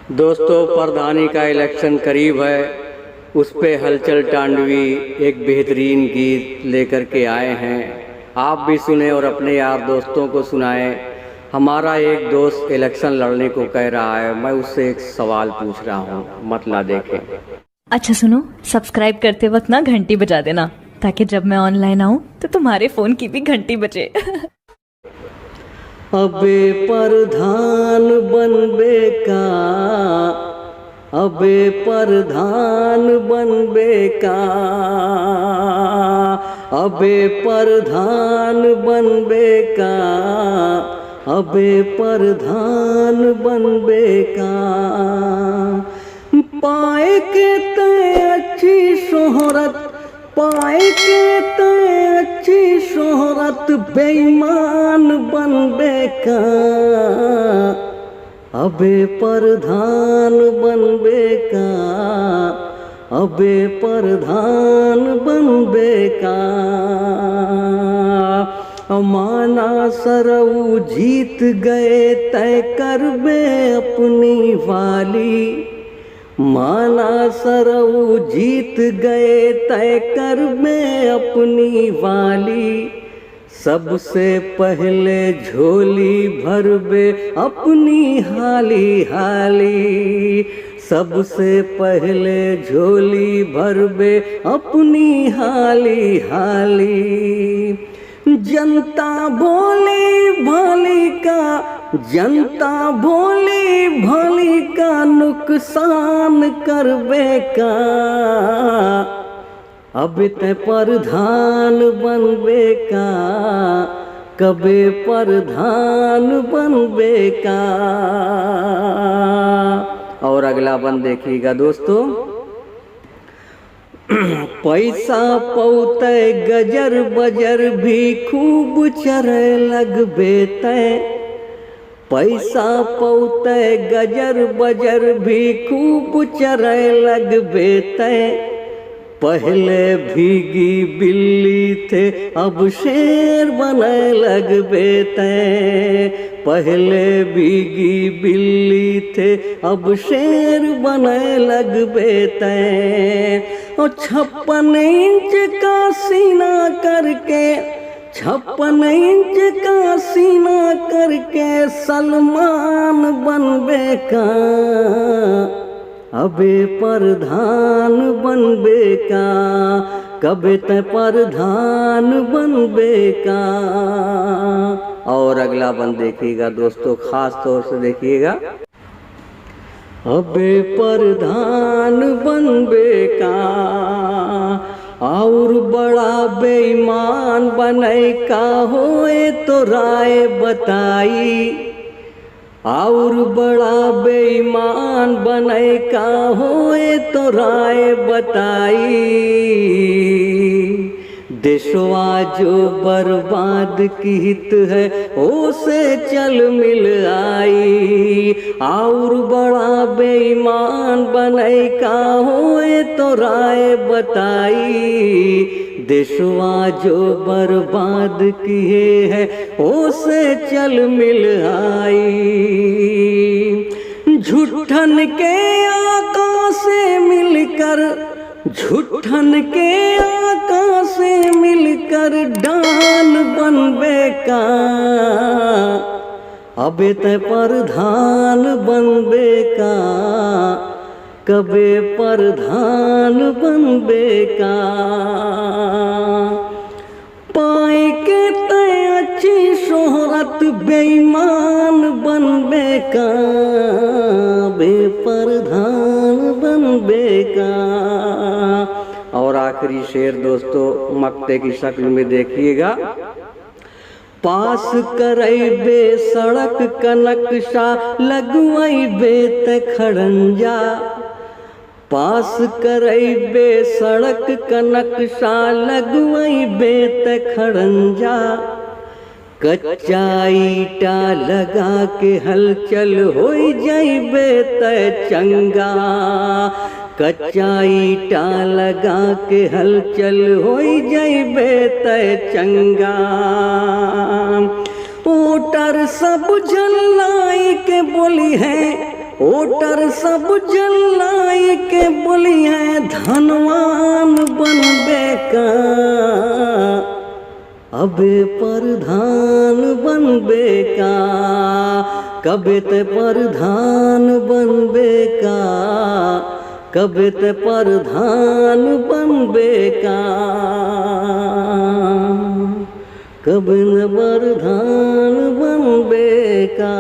दोस्तों, प्रधानी का इलेक्शन करीब है, उस पे हलचल टांडवी एक बेहतरीन गीत लेकर के आए हैं। आप भी सुने और अपने यार दोस्तों को सुनाएं। हमारा एक दोस्त इलेक्शन लड़ने को कह रहा है, मैं उससे एक सवाल पूछ रहा हूँ, मतला देखें। अच्छा सुनो, सब्सक्राइब करते वक्त ना घंटी बजा देना, ताकि जब मैं ऑनलाइन आऊँ तो तुम्हारे फोन की भी घंटी बजे। अबे प्रधान बनबे का, अबे प्रधान बनबे का, अबे प्रधान बनबे का, अबे प्रधान बनबे का। पाए के तय अच्छी शोहरत, पाए के तय अच्छी शोहरत, बेईमान बनबे का। अबे प्रधान बनबे का, अबे प्रधान बनबे का। माना सरऊ जीत गए तय करबे अपनी वाली, माना सरऊ जीत गए तय करबे अपनी वाली। सबसे पहले झोली भरबे अपनी हाली हाली, सबसे पहले झोली भरबे अपनी हाली हाली। जनता भोली भाली का, जनता भोली भाली का नुकसान करबे का। अब ते प्रधान बनबे का, कबे प्रधान बनबे का। और अगला बन देखिएगा दोस्तों। पैसा पौते गजर बजर भी खूब चरे लगबे तय, पैसा पौते गजर बजर भी खूब चरे लगबे तय। पहले भीगी बिल्ली थे अब शेर बने लगबे तय, पहले भीगी बिल्ली थे अब शेर बने लगबे तय। और 56 इंच का सीना करके, 56 इंच का सीना करके सलमान बनबे का। अबे प्रधान बनबे का, कबे ते प्रधान बनबे का। और अगला बन देखिएगा दोस्तों, खास तौर से देखिएगा। अबे प्रधान बनबे का, और बड़ा बेईमान बने का होए तो राय बताई, और बड़ा बेईमान बने का होए तो राय बताई। देशवा जो बर्बाद की हित है उसे चल मिल आई, और बड़ा बेईमान बने का होए तो राय बताई। देशवा जो बर्बाद किए है उसे चल मिल आई। झूठन के आका से मिलकर, झूठन के आका से मिलकर डान बनबे का। अबे ते प्रधान बनबे का, कबे प्रधान बनबे का। पाए के तय अच्छी शोहरत, बेईमान बनबे का, बे प्रधान बनबे का। और आखिरी शेर दोस्तों मक्ते की शक्ल में देखिएगा। पास करैबे सड़क का नक्शा, लगवाइबे ते खड़ंजा, पास करैबे सड़क का नक्शा, लगवाइबे ते खड़ंजा। कच्चा ईटा लगा के हलचल होई जाइबे तय चंगा, कच्चा ईटा लगा के हलचल होई जाइबे तय चंगा। वोटर सब झल्लाई के बोली है, वोटर सब जलाई के बोलिए धनवान बनबे का, अबे प्रधान बनबे का, कबे ते प्रधान बनबे का, कबे ते प्रधान बनबे का, कबे न प्रधान बनबे का।